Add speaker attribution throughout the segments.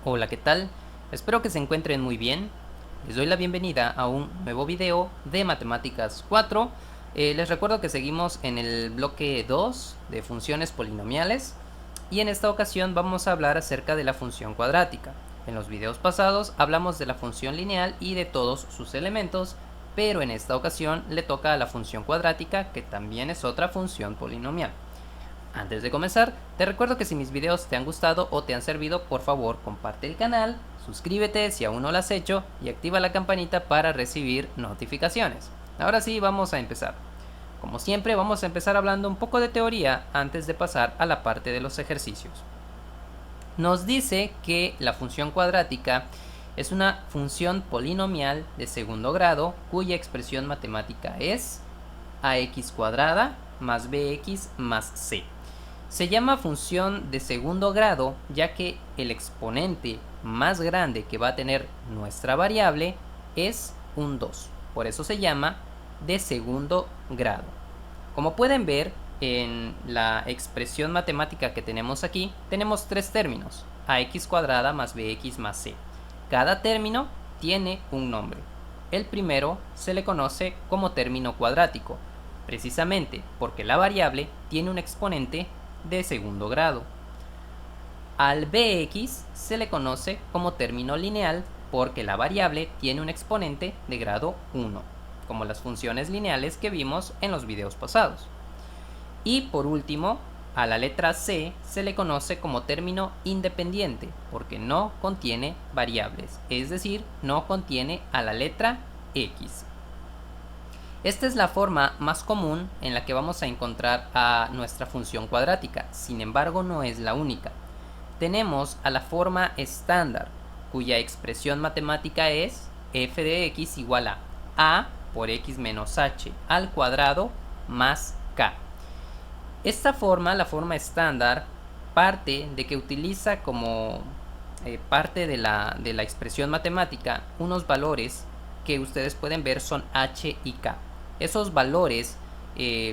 Speaker 1: Hola, ¿qué tal? Espero que se encuentren muy bien. Les doy la bienvenida a un nuevo video de Matemáticas 4. Les recuerdo que seguimos en el bloque 2 de funciones polinomiales y en esta ocasión vamos a hablar acerca de la función cuadrática. En los videos pasados hablamos de la función lineal y de todos sus elementos, pero en esta ocasión le toca a la función cuadrática, que también es otra función polinomial. Antes de comenzar, te recuerdo que si mis videos te han gustado o te han servido, por favor comparte el canal, suscríbete si aún no lo has hecho y activa la campanita para recibir notificaciones. Ahora sí, vamos a empezar. Como siempre, vamos a empezar hablando un poco de teoría antes de pasar a la parte de los ejercicios. Nos dice que la función cuadrática es una función polinomial de segundo grado cuya expresión matemática es ax cuadrada más bx más c. Se llama función de segundo grado ya que el exponente más grande que va a tener nuestra variable es un 2. Por eso se llama de segundo grado. Como pueden ver, en la expresión matemática que tenemos aquí, tenemos tres términos, ax cuadrada más bx más c. Cada término tiene un nombre. El primero se le conoce como término cuadrático, precisamente porque la variable tiene un exponente de segundo grado. Al bx se le conoce como término lineal porque la variable tiene un exponente de grado 1, como las funciones lineales que vimos en los videos pasados. Y por último, a la letra c se le conoce como término independiente porque no contiene variables, es decir, no contiene a la letra x. Esta es la forma más común en la que vamos a encontrar a nuestra función cuadrática, sin embargo no es la única. Tenemos a la forma estándar, cuya expresión matemática es f de x igual a por x menos h al cuadrado más k. Esta forma, la forma estándar, parte de que utiliza como parte de la expresión matemática unos valores que ustedes pueden ver son h y k. Esos valores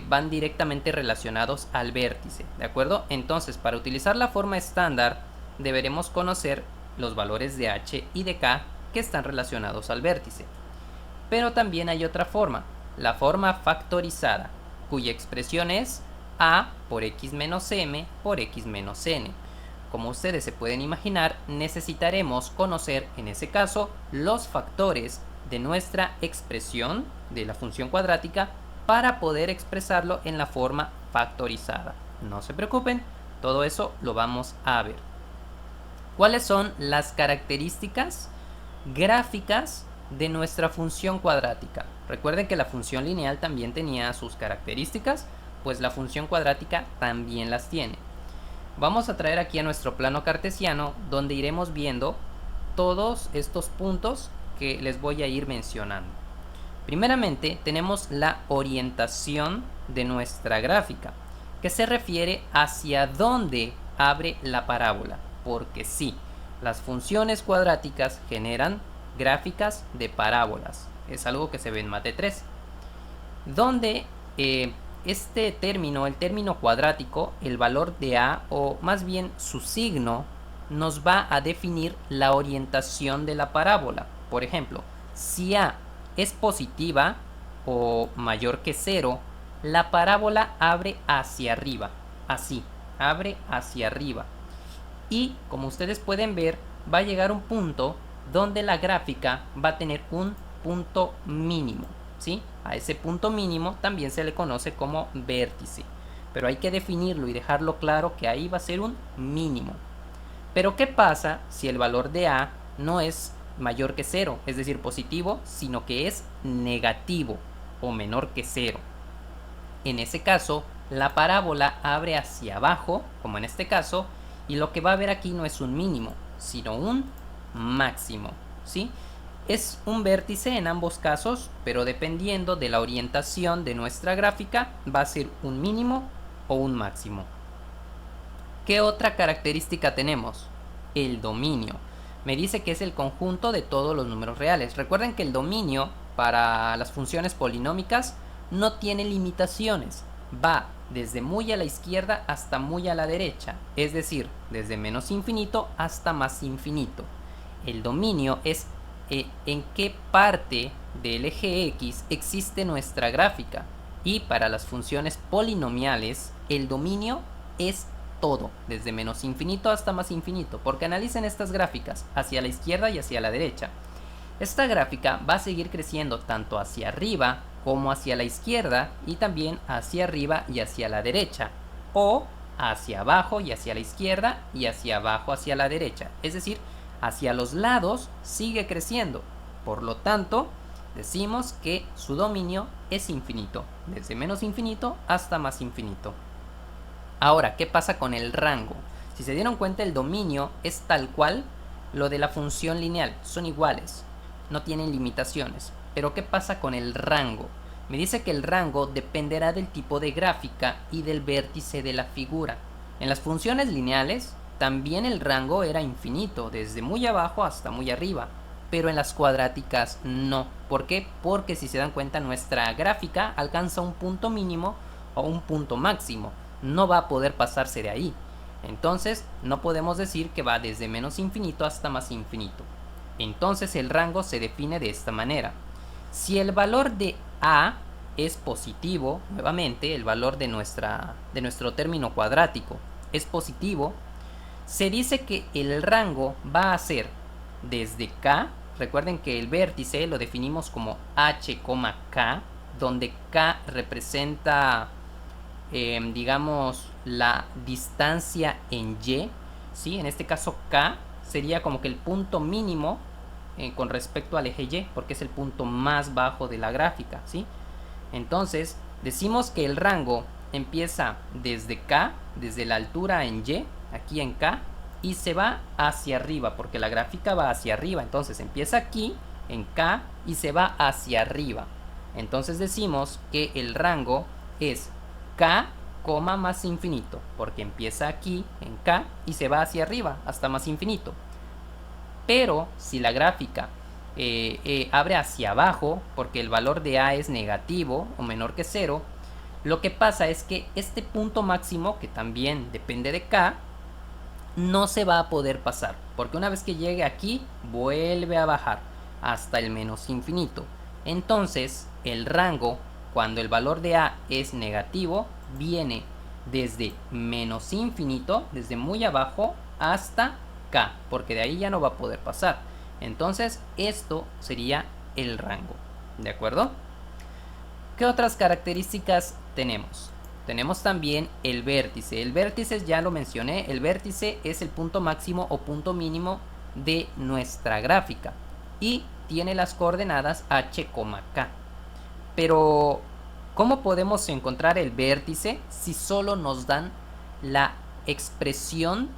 Speaker 1: van directamente relacionados al vértice, ¿de acuerdo? Entonces, para utilizar la forma estándar, deberemos conocer los valores de h y de k que están relacionados al vértice. Pero también hay otra forma, la forma factorizada, cuya expresión es a por x menos m por x menos n. Como ustedes se pueden imaginar, necesitaremos conocer en ese caso los factores de nuestra expresión de la función cuadrática para poder expresarlo en la forma factorizada. No se preocupen, todo eso lo vamos a ver. ¿Cuáles son las características gráficas de nuestra función cuadrática? Recuerden que la función lineal también tenía sus características, pues la función cuadrática también las tiene. Vamos a traer aquí a nuestro plano cartesiano, donde iremos viendo todos estos puntos que les voy a ir mencionando. Primeramente tenemos la orientación de nuestra gráfica, que se refiere hacia dónde abre la parábola, porque sí, las funciones cuadráticas generan gráficas de parábolas. Es algo que se ve en Mate 3, donde este término, el término cuadrático, el valor de a, o más bien su signo, nos va a definir la orientación de la parábola. Por ejemplo, si a es positiva o mayor que 0, la parábola abre hacia arriba, así, abre hacia arriba. Y como ustedes pueden ver, va a llegar un punto donde la gráfica va a tener un punto mínimo, ¿sí? A ese punto mínimo también se le conoce como vértice, pero hay que definirlo y dejarlo claro que ahí va a ser un mínimo. Pero ¿qué pasa si el valor de a no es mayor que 0, es decir, positivo, sino que es negativo o menor que 0? En ese caso, la parábola abre hacia abajo, como en este caso, y lo que va a ver aquí no es un mínimo, sino un máximo, ¿sí? Es un vértice en ambos casos, pero dependiendo de la orientación de nuestra gráfica, va a ser un mínimo o un máximo. ¿Qué otra característica tenemos? El dominio. Me dice que es el conjunto de todos los números reales. Recuerden que el dominio para las funciones polinómicas no tiene limitaciones. Va desde muy a la izquierda hasta muy a la derecha, es decir, desde menos infinito hasta más infinito. El dominio es en qué parte del eje X existe nuestra gráfica, y para las funciones polinomiales el dominio es todo, desde menos infinito hasta más infinito, porque analicen estas gráficas hacia la izquierda y hacia la derecha. Esta gráfica va a seguir creciendo tanto hacia arriba como hacia la izquierda, y también hacia arriba y hacia la derecha, o hacia abajo y hacia la izquierda y hacia abajo hacia la derecha, es decir, hacia los lados sigue creciendo. Por lo tanto, decimos que su dominio es infinito, desde menos infinito hasta más infinito. Ahora, ¿qué pasa con el rango? Si se dieron cuenta, el dominio es tal cual lo de la función lineal, son iguales, no tienen limitaciones. Pero ¿qué pasa con el rango? Me dice que el rango dependerá del tipo de gráfica y del vértice de la figura. En las funciones lineales también el rango era infinito, desde muy abajo hasta muy arriba, pero en las cuadráticas no. ¿Por qué? Porque si se dan cuenta, nuestra gráfica alcanza un punto mínimo o un punto máximo, no va a poder pasarse de ahí. Entonces no podemos decir que va desde menos infinito hasta más infinito. Entonces el rango se define de esta manera. Si el valor de a es positivo, nuevamente el valor de nuestro término cuadrático es positivo, se dice que el rango va a ser desde k. Recuerden que el vértice lo definimos como h, k, donde k representa digamos la distancia en y, ¿sí? En este caso k sería como que el punto mínimo con respecto al eje y, porque es el punto más bajo de la gráfica, ¿sí? Entonces decimos que el rango empieza desde k, desde la altura en y, aquí en k, y se va hacia arriba, porque la gráfica va hacia arriba. Entonces empieza aquí en k y se va hacia arriba. Entonces decimos que el rango es k, más infinito, porque empieza aquí en k y se va hacia arriba hasta más infinito. Pero si la gráfica abre hacia abajo, porque el valor de a es negativo o menor que 0, lo que pasa es que este punto máximo, que también depende de k, no se va a poder pasar, porque una vez que llegue aquí vuelve a bajar hasta el menos infinito. Entonces el rango, cuando el valor de a es negativo, viene desde menos infinito, desde muy abajo, hasta k, porque de ahí ya no va a poder pasar. Entonces esto sería el rango, ¿de acuerdo? ¿Qué otras características tenemos? Tenemos también el vértice. El vértice ya lo mencioné, el vértice es el punto máximo o punto mínimo de nuestra gráfica y tiene las coordenadas h, k. Pero ¿cómo podemos encontrar el vértice si solo nos dan la expresión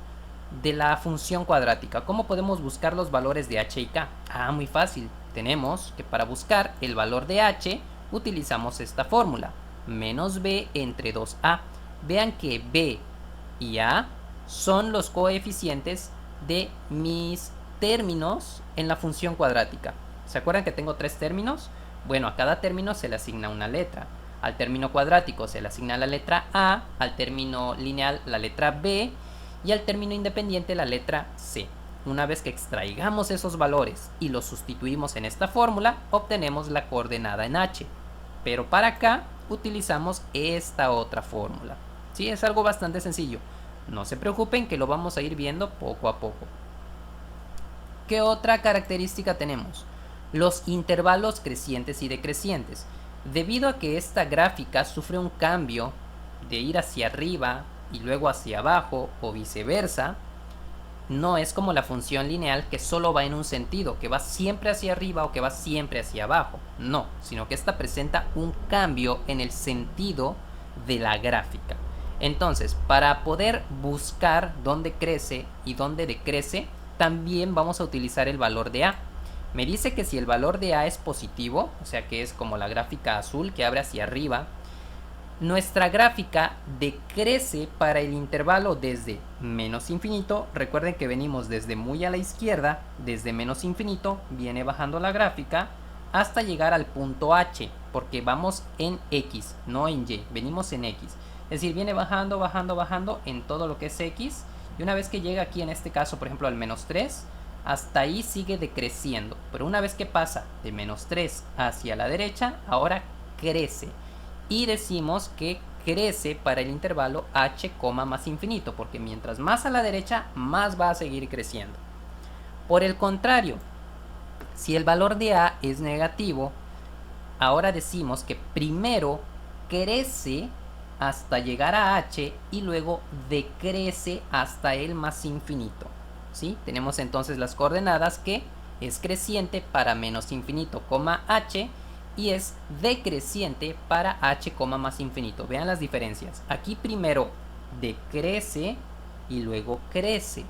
Speaker 1: de la función cuadrática? ¿Cómo podemos buscar los valores de h y k? Muy fácil. Tenemos que para buscar el valor de h utilizamos esta fórmula, menos b entre 2a. Vean que b y a son los coeficientes de mis términos en la función cuadrática. ¿Se acuerdan que tengo 3 términos? Bueno, a cada término se le asigna una letra. Al término cuadrático se le asigna la letra a, al término lineal la letra b y al término independiente la letra c. Una vez que extraigamos esos valores y los sustituimos en esta fórmula, obtenemos la coordenada en h. Pero para acá utilizamos esta otra fórmula. Sí, es algo bastante sencillo. No se preocupen que lo vamos a ir viendo poco a poco. ¿Qué otra característica tenemos? Los intervalos crecientes y decrecientes. Debido a que esta gráfica sufre un cambio de ir hacia arriba y luego hacia abajo o viceversa, no es como la función lineal que solo va en un sentido, que va siempre hacia arriba o que va siempre hacia abajo. No, sino que esta presenta un cambio en el sentido de la gráfica. Entonces, para poder buscar dónde crece y dónde decrece, también vamos a utilizar el valor de a. Me dice que si el valor de a es positivo, o sea que es como la gráfica azul que abre hacia arriba, nuestra gráfica decrece para el intervalo desde menos infinito. Recuerden que venimos desde muy a la izquierda, desde menos infinito viene bajando la gráfica hasta llegar al punto h, porque vamos en x, no en y, venimos en x. Es decir, viene bajando, bajando, bajando en todo lo que es x. Y una vez que llega aquí, en este caso, por ejemplo, al menos 3, hasta ahí sigue decreciendo. Pero una vez que pasa de menos 3 hacia la derecha, ahora crece. Y decimos que crece para el intervalo h, más infinito, porque mientras más a la derecha, más va a seguir creciendo. Por el contrario, si el valor de a es negativo, ahora decimos que primero crece hasta llegar a h y luego decrece hasta el más infinito. ¿Sí? Tenemos entonces las coordenadas que es creciente para menos infinito, h, y es decreciente para h, más infinito. Vean las diferencias. Aquí primero decrece y luego crece.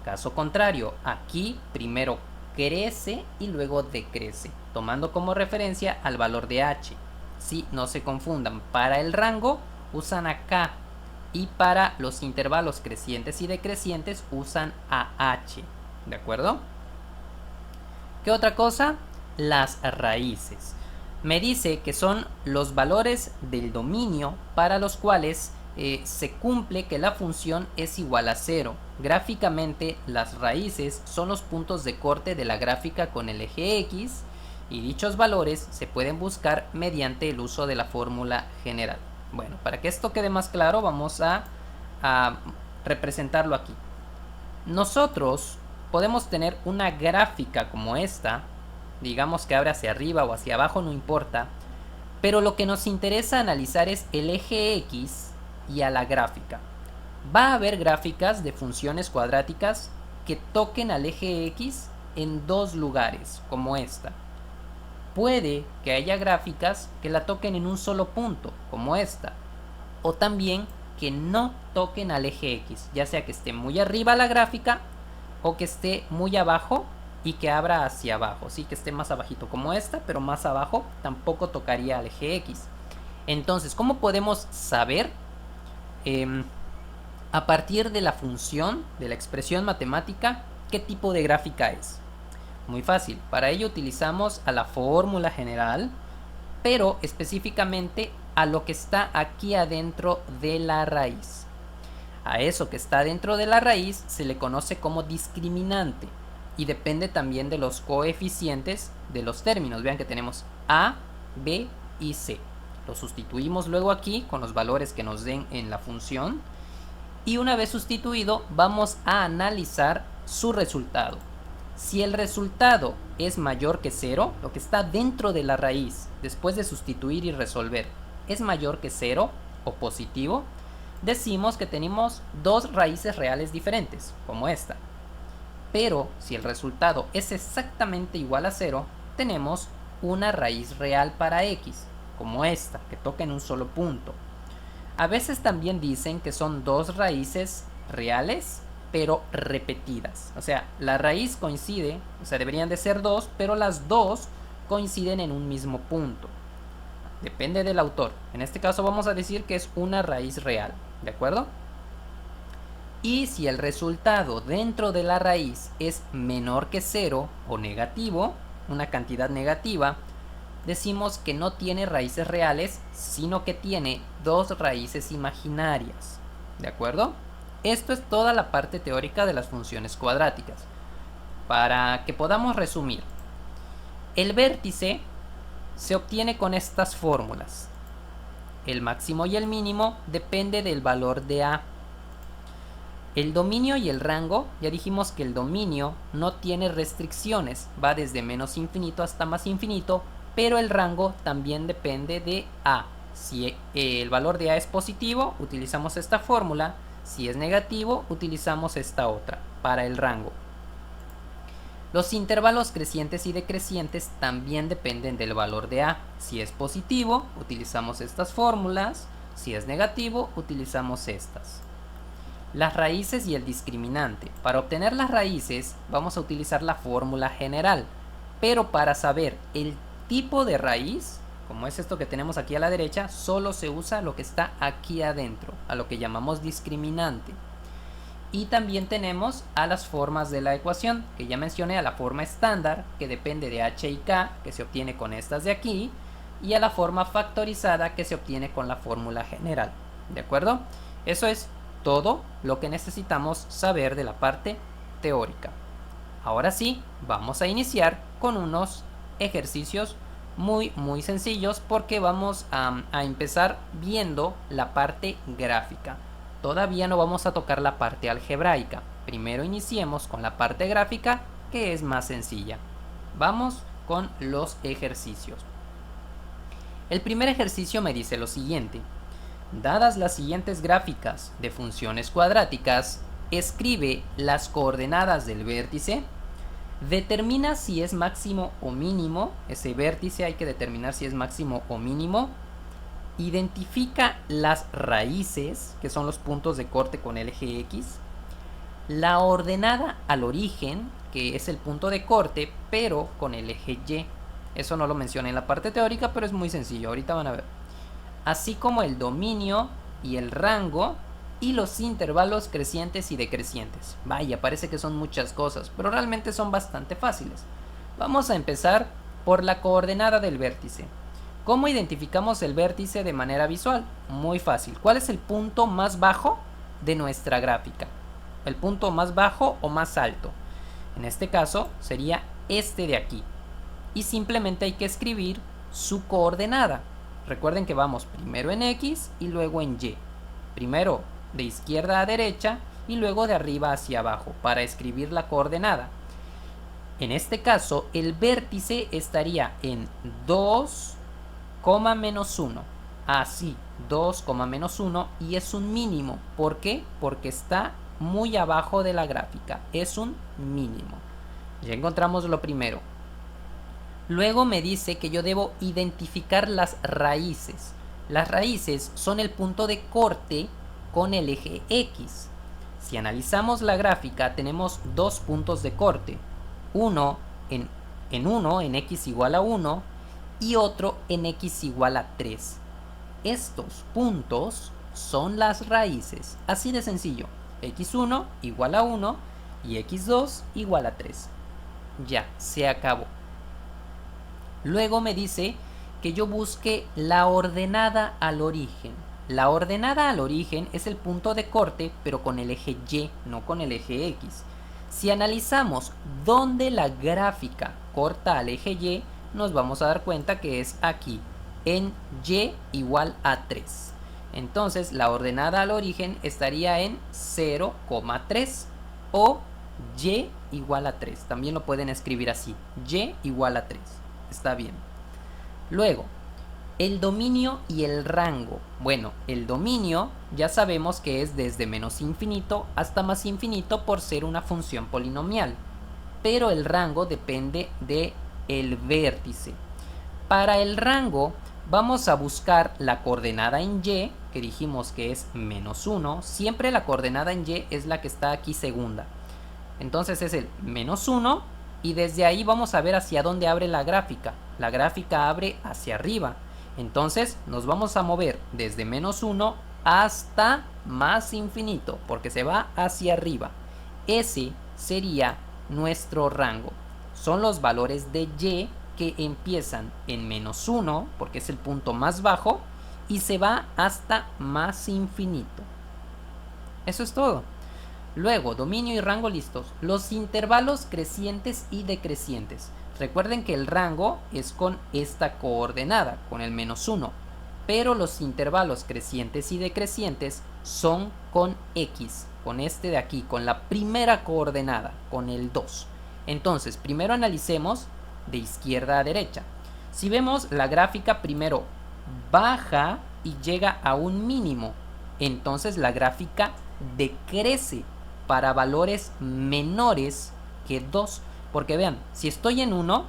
Speaker 1: Caso contrario, aquí primero crece y luego decrece, tomando como referencia al valor de h. Sí, no se confundan, para el rango usan a y para los intervalos crecientes y decrecientes usan a h. ¿De acuerdo? ¿Qué otra cosa? Las raíces. Me dice que son los valores del dominio para los cuales se cumple que la función es igual a 0. Gráficamente, las raíces son los puntos de corte de la gráfica con el eje x, y dichos valores se pueden buscar mediante el uso de la fórmula general. Bueno, para que esto quede más claro, vamos a representarlo aquí. Nosotros podemos tener una gráfica como esta, digamos que abre hacia arriba o hacia abajo, no importa, pero lo que nos interesa analizar es el eje x y a la gráfica. Va a haber gráficas de funciones cuadráticas que toquen al eje x en dos lugares, como esta. Puede que haya gráficas que la toquen en un solo punto, como esta, o también que no toquen al eje x, ya sea que esté muy arriba la gráfica o que esté muy abajo y que abra hacia abajo, sí, que esté más abajito como esta, pero más abajo tampoco tocaría al eje x. Entonces, ¿cómo podemos saber a partir de la función, de la expresión matemática, qué tipo de gráfica es? Muy fácil, para ello utilizamos a la fórmula general, pero específicamente a lo que está aquí adentro de la raíz. A eso que está dentro de la raíz se le conoce como discriminante y depende también de los coeficientes de los términos. Vean que tenemos a, b y c. Lo sustituimos luego aquí con los valores que nos den en la función, y una vez sustituido vamos a analizar su resultado. Si el resultado es mayor que 0, lo que está dentro de la raíz después de sustituir y resolver es mayor que 0 o positivo, decimos que tenemos dos raíces reales diferentes, como esta. Pero si el resultado es exactamente igual a 0, tenemos una raíz real para x, como esta, que toca en un solo punto. A veces también dicen que son dos raíces reales, pero repetidas. O sea, la raíz coincide, o sea, deberían de ser dos, pero las dos coinciden en un mismo punto. Depende del autor. En este caso vamos a decir que es una raíz real, ¿de acuerdo? Y si el resultado dentro de la raíz es menor que 0 o negativo, una cantidad negativa, decimos que no tiene raíces reales, sino que tiene dos raíces imaginarias, ¿de acuerdo? Esto es toda la parte teórica de las funciones cuadráticas. Para que podamos resumir, el vértice se obtiene con estas fórmulas. El máximo y el mínimo depende del valor de a. El dominio y el rango, ya dijimos que el dominio no tiene restricciones, va desde menos infinito hasta más infinito, pero el rango también depende de a. Si el valor de a es positivo, utilizamos esta fórmula. Si es negativo, utilizamos esta otra para el rango. Los intervalos crecientes y decrecientes también dependen del valor de a. Si es positivo, utilizamos estas fórmulas. Si es negativo, utilizamos estas. Las raíces y el discriminante. Para obtener las raíces, vamos a utilizar la fórmula general. Pero para saber el tipo de raíz, como es esto que tenemos aquí a la derecha, solo se usa lo que está aquí adentro, a lo que llamamos discriminante. Y también tenemos a las formas de la ecuación, que ya mencioné, a la forma estándar, que depende de h y k, que se obtiene con estas de aquí, y a la forma factorizada, que se obtiene con la fórmula general. ¿De acuerdo? Eso es todo lo que necesitamos saber de la parte teórica. Ahora sí, vamos a iniciar con unos ejercicios muy sencillos porque vamos a empezar viendo la parte gráfica. Todavía no vamos a tocar la parte algebraica. Primero iniciemos con la parte gráfica, que es más sencilla. Vamos con los ejercicios. El primer ejercicio me dice lo siguiente. Dadas las siguientes gráficas de funciones cuadráticas, escribe las coordenadas del vértice. Determina si es máximo o mínimo. Ese vértice hay que determinar si es máximo o mínimo. Identifica las raíces, que son los puntos de corte con el eje X. La ordenada al origen, que es el punto de corte, pero con el eje Y. Eso no lo mencioné en la parte teórica, pero es muy sencillo. Ahorita van a ver. Así como el dominio y el rango y los intervalos crecientes y decrecientes. Vaya, parece que son muchas cosas, pero realmente son bastante fáciles. Vamos a empezar por la coordenada del vértice. ¿Cómo identificamos el vértice de manera visual? Muy fácil. ¿Cuál es el punto más bajo de nuestra gráfica? ¿El punto más bajo o más alto? En este caso sería este de aquí. Y simplemente hay que escribir su coordenada. Recuerden que vamos primero en X y luego en Y. Primero de izquierda a derecha y luego de arriba hacia abajo para escribir la coordenada. En este caso, el vértice estaría en 2, menos 1. Así, 2, menos 1 y es un mínimo. ¿Por qué? Porque está muy abajo de la gráfica. Es un mínimo. Ya encontramos lo primero. Luego me dice que yo debo identificar las raíces. Las raíces son el punto de corte con el eje X. Si analizamos la gráfica, tenemos dos puntos de corte. Uno en X igual a 1 y otro en X igual a 3. Estos puntos son las raíces. Así de sencillo. X1 igual a 1 y X2 igual a 3. Ya, se acabó. Luego me dice que yo busque la ordenada al origen. La ordenada al origen es el punto de corte, pero con el eje Y, no con el eje X. Si analizamos dónde la gráfica corta al eje Y, nos vamos a dar cuenta que es aquí, en Y igual a 3. Entonces, la ordenada al origen estaría en 0,3 o Y igual a 3. También lo pueden escribir así, Y igual a 3. Está bien. Luego, el dominio y el rango. Bueno, el dominio ya sabemos que es desde menos infinito hasta más infinito por ser una función polinomial. Pero el rango depende del vértice. Para el rango vamos a buscar la coordenada en Y, que dijimos que es menos 1. Siempre la coordenada en Y es la que está aquí segunda. Entonces es el menos 1. Y desde ahí vamos a ver hacia dónde abre la gráfica. La gráfica abre hacia arriba. Entonces nos vamos a mover desde menos 1 hasta más infinito, porque se va hacia arriba. Ese sería nuestro rango. Son los valores de Y que empiezan en menos 1, porque es el punto más bajo, y se va hasta más infinito. Eso es todo. Luego, dominio y rango listos. Los intervalos crecientes y decrecientes. Recuerden que el rango es con esta coordenada, con el menos 1. Pero los intervalos crecientes y decrecientes son con X, con este de aquí, con la primera coordenada, con el 2. Entonces, primero analicemos de izquierda a derecha. Si vemos la gráfica, primero baja y llega a un mínimo. Entonces la gráfica decrece para valores menores que 2. Porque vean, si estoy en 1,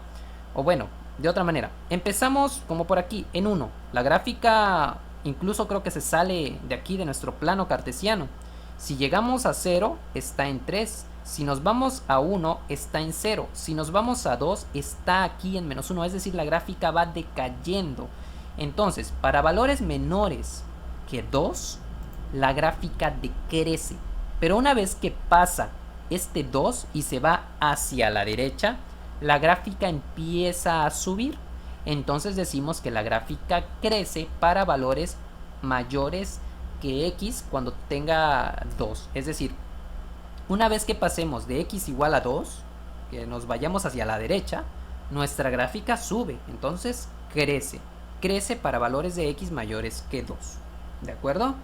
Speaker 1: o bueno, de otra manera, empezamos como por aquí, en 1. La gráfica incluso creo que se sale de aquí, de nuestro plano cartesiano. Si llegamos a 0, está en 3. Si nos vamos a 1, está en 0. Si nos vamos a 2, está aquí en menos 1. Es decir, la gráfica va decayendo. Entonces, para valores menores que 2, la gráfica decrece. Pero una vez que pasa este 2 y se va hacia la derecha, la gráfica empieza a subir. Entonces decimos que la gráfica crece para valores mayores que x cuando tenga 2. Es decir, una vez que pasemos de x igual a 2, que nos vayamos hacia la derecha, nuestra gráfica sube, entonces crece. Crece para valores de x mayores que 2. ¿De acuerdo?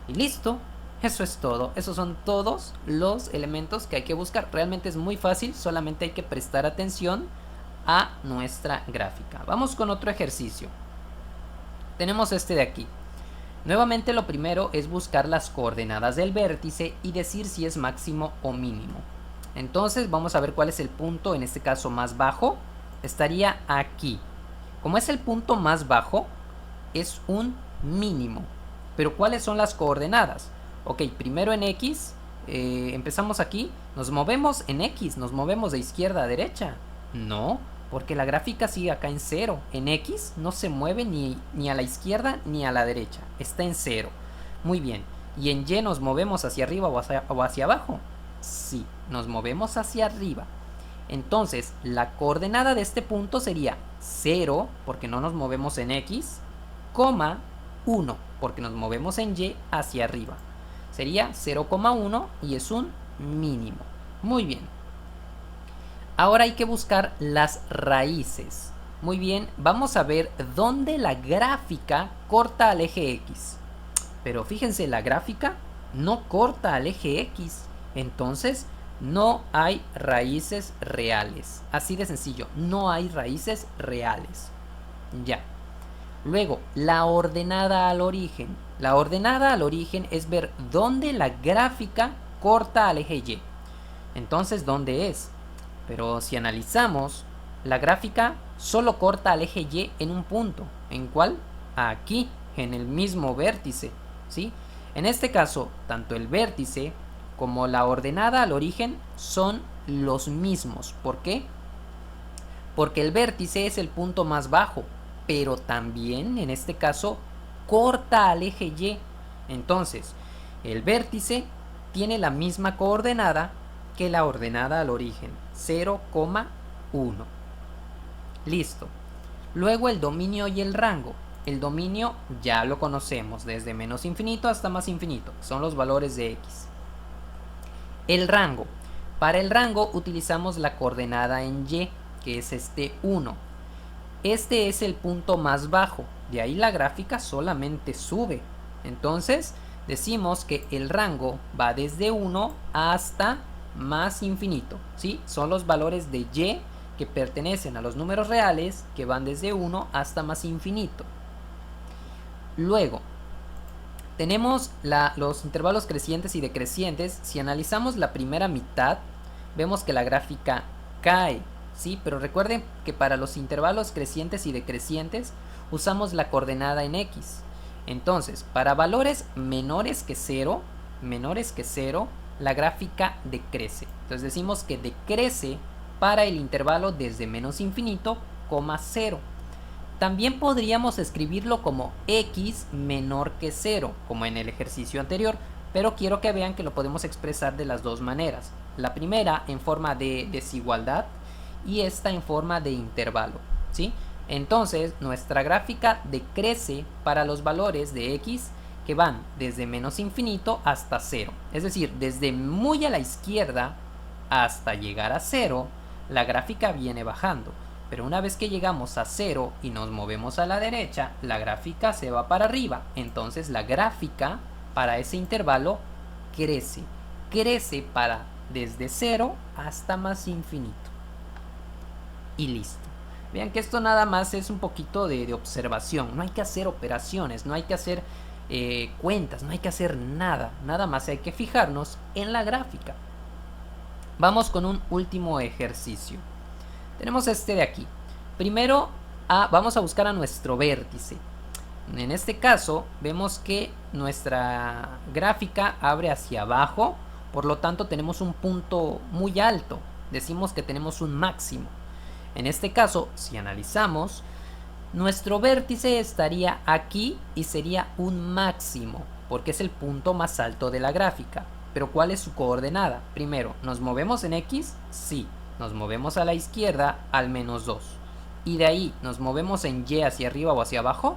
Speaker 1: Y listo. Eso es todo. Esos son todos los elementos que hay que buscar. Realmente es muy fácil, solamente hay que prestar atención a nuestra gráfica. Vamos con otro ejercicio. Tenemos este de aquí. Nuevamente lo primero es buscar las coordenadas del vértice y decir si es máximo o mínimo. Entonces vamos a ver cuál es el punto, en este caso más bajo. Estaría aquí. Como es el punto más bajo, es un mínimo. Pero ¿cuáles son las coordenadas? Ok, primero en X, empezamos aquí, nos movemos en X, nos movemos de izquierda a derecha. No, porque la gráfica sigue acá en 0. En X no se mueve ni a la izquierda ni a la derecha, está en 0. Muy bien, ¿y en Y nos movemos hacia arriba o hacia abajo? Sí, nos movemos hacia arriba. Entonces, la coordenada de este punto sería 0, porque no nos movemos en X, 1, porque nos movemos en Y hacia arriba. Sería 0,1 y es un mínimo. Muy bien. Ahora hay que buscar las raíces. Muy bien, vamos a ver dónde la gráfica corta al eje X. Pero fíjense, la gráfica no corta al eje X. Entonces, no hay raíces reales. Así de sencillo, no hay raíces reales. Ya. Luego, la ordenada al origen. La ordenada al origen es ver dónde la gráfica corta al eje Y. Entonces, ¿dónde es? Pero si analizamos, la gráfica solo corta al eje Y en un punto. ¿En cuál? Aquí, en el mismo vértice, ¿sí? En este caso, tanto el vértice como la ordenada al origen son los mismos. ¿Por qué? Porque el vértice es el punto más bajo, pero también, en este caso, corta al eje Y. Entonces, el vértice tiene la misma coordenada que la ordenada al origen, 0,1. Listo. Luego el dominio y el rango. El dominio ya lo conocemos, desde menos infinito hasta más infinito. Son los valores de x. El rango. Para el rango utilizamos la coordenada en y, que es este 1. Este es el punto más bajo, de ahí la gráfica solamente sube. Entonces decimos que el rango va desde 1 hasta más infinito, ¿sí? Son los valores de y que pertenecen a los números reales que van desde 1 hasta más infinito. Luego, tenemos los intervalos crecientes y decrecientes. Si analizamos la primera mitad, vemos que la gráfica cae. Sí, pero recuerden que para los intervalos crecientes y decrecientes usamos la coordenada en x. Entonces, para valores menores que 0, la gráfica decrece. Entonces decimos que decrece para el intervalo desde menos infinito, 0. También podríamos escribirlo como x menor que 0, como en el ejercicio anterior, pero quiero que vean que lo podemos expresar de las dos maneras. La primera en forma de desigualdad y esta en forma de intervalo, ¿sí? Entonces, nuestra gráfica decrece para los valores de x que van desde menos infinito hasta 0. Es decir, desde muy a la izquierda hasta llegar a 0, la gráfica viene bajando. Pero una vez que llegamos a 0 y nos movemos a la derecha, la gráfica se va para arriba. Entonces, la gráfica para ese intervalo crece. Crece para desde 0 hasta más infinito. Y listo. Vean que esto nada más es un poquito de observación. No hay que hacer operaciones, no hay que hacer cuentas, no hay que hacer nada. Nada más hay que fijarnos en la gráfica. Vamos con un último ejercicio. Tenemos este de aquí. Primero vamos a buscar a nuestro vértice. En este caso vemos que nuestra gráfica abre hacia abajo. Por lo tanto tenemos un punto muy alto. Decimos que tenemos un máximo. En este caso, si analizamos, nuestro vértice estaría aquí y sería un máximo, porque es el punto más alto de la gráfica. Pero ¿cuál es su coordenada? Primero, ¿nos movemos en x? Sí. Nos movemos a la izquierda al menos 2. ¿Y de ahí nos movemos en y hacia arriba o hacia abajo?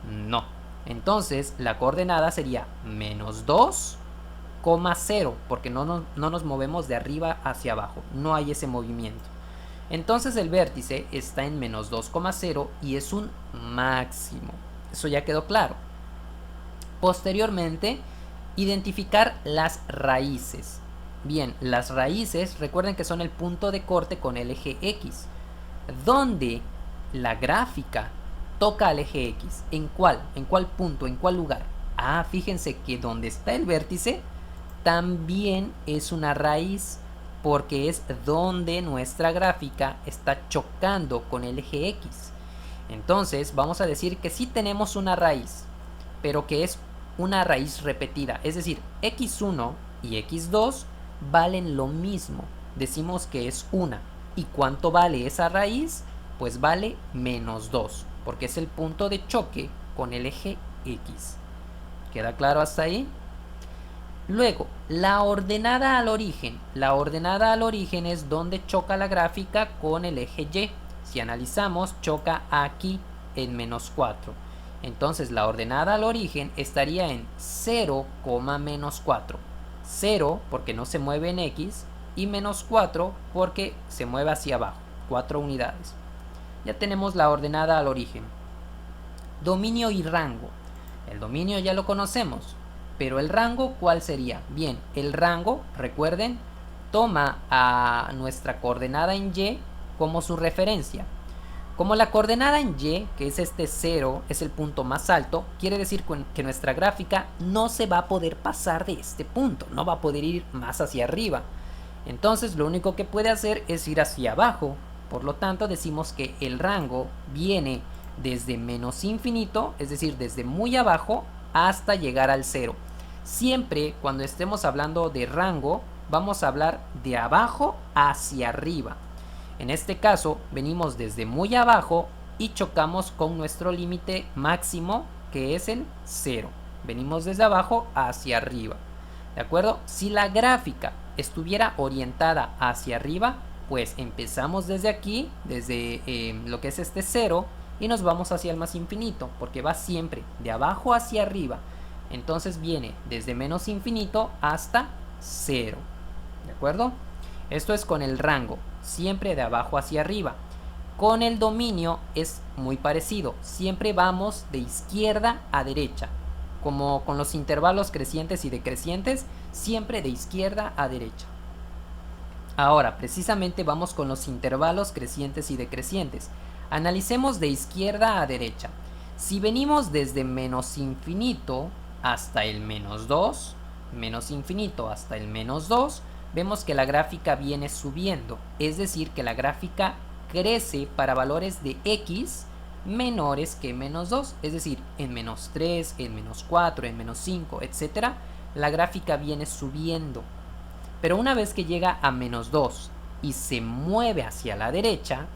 Speaker 1: No. Entonces la coordenada sería menos 2,0, porque no nos movemos de arriba hacia abajo, no hay ese movimiento. Entonces el vértice está en menos 2,0 y es un máximo. Eso ya quedó claro. Posteriormente, identificar las raíces. Bien, las raíces, recuerden que son el punto de corte con el eje X. Donde la gráfica toca al eje X. ¿En cuál? ¿En cuál punto? ¿En cuál lugar? Ah, fíjense que donde está el vértice también es una raíz, porque es donde nuestra gráfica está chocando con el eje X. Entonces vamos a decir que sí tenemos una raíz, pero que es una raíz repetida, es decir, x1 y x2 valen lo mismo, decimos que es una. ¿Y cuánto vale esa raíz? Pues vale menos 2, porque es el punto de choque con el eje X. ¿Queda claro hasta ahí? Luego, la ordenada al origen. La ordenada al origen es donde choca la gráfica con el eje Y. Si analizamos, choca aquí en menos 4. Entonces la ordenada al origen estaría en 0, menos 4. 0 porque no se mueve en X y menos 4 porque se mueve hacia abajo, 4 unidades. Ya tenemos la ordenada al origen. Dominio y rango. El dominio ya lo conocemos, pero el rango, ¿cuál sería? Bien, el rango, recuerden, toma a nuestra coordenada en Y como su referencia. Como la coordenada en Y, que es este 0, es el punto más alto, quiere decir que nuestra gráfica no se va a poder pasar de este punto, no va a poder ir más hacia arriba. Entonces lo único que puede hacer es ir hacia abajo. Por lo tanto decimos que el rango viene desde menos infinito, es decir, desde muy abajo hasta llegar al 0. Siempre cuando estemos hablando de rango, vamos a hablar de abajo hacia arriba. En este caso, venimos desde muy abajo y chocamos con nuestro límite máximo, que es el 0. Venimos desde abajo hacia arriba. ¿De acuerdo? Si la gráfica estuviera orientada hacia arriba, pues empezamos desde aquí, desde lo que es este 0, y nos vamos hacia el más infinito, porque va siempre de abajo hacia arriba. Entonces viene desde menos infinito hasta 0. ¿De acuerdo? Esto es con el rango, siempre de abajo hacia arriba. Con el dominio es muy parecido, siempre vamos de izquierda a derecha. Como con los intervalos crecientes y decrecientes, siempre de izquierda a derecha. Ahora, precisamente vamos con los intervalos crecientes y decrecientes. Analicemos de izquierda a derecha. Si venimos desde menos infinito hasta el menos 2, menos infinito hasta el menos 2, vemos que la gráfica viene subiendo, es decir, que la gráfica crece para valores de x menores que menos 2, es decir, en menos 3, en menos 4, en menos 5, etc. La gráfica viene subiendo. Pero una vez que llega a menos 2 y se mueve hacia la derecha,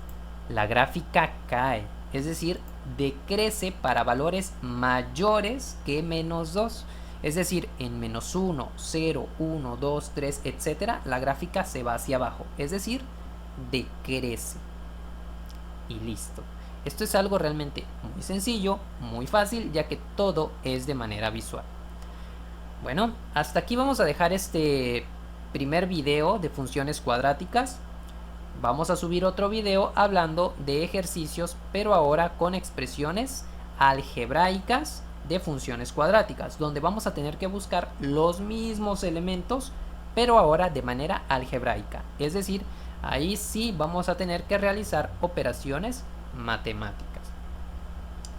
Speaker 1: la gráfica cae, es decir, decrece para valores mayores que menos 2. Es decir, en menos 1, 0, 1, 2, 3, etc. la gráfica se va hacia abajo, es decir, decrece. Y listo. Esto es algo realmente muy sencillo, muy fácil, ya que todo es de manera visual. Bueno, hasta aquí vamos a dejar este primer video de funciones cuadráticas. Vamos a subir otro video hablando de ejercicios, pero ahora con expresiones algebraicas de funciones cuadráticas, donde vamos a tener que buscar los mismos elementos, pero ahora de manera algebraica. Es decir, ahí sí vamos a tener que realizar operaciones matemáticas.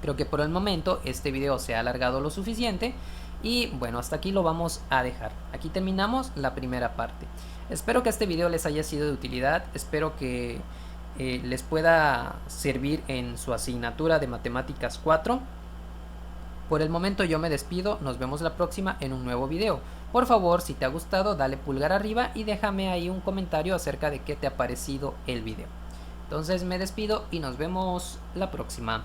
Speaker 1: Creo que por el momento este video se ha alargado lo suficiente y bueno, hasta aquí lo vamos a dejar. Aquí terminamos la primera parte. Espero que este video les haya sido de utilidad, espero que les pueda servir en su asignatura de Matemáticas 4. Por el momento yo me despido, nos vemos la próxima en un nuevo video. Por favor, si te ha gustado, dale pulgar arriba y déjame ahí un comentario acerca de qué te ha parecido el video. Entonces me despido y nos vemos la próxima.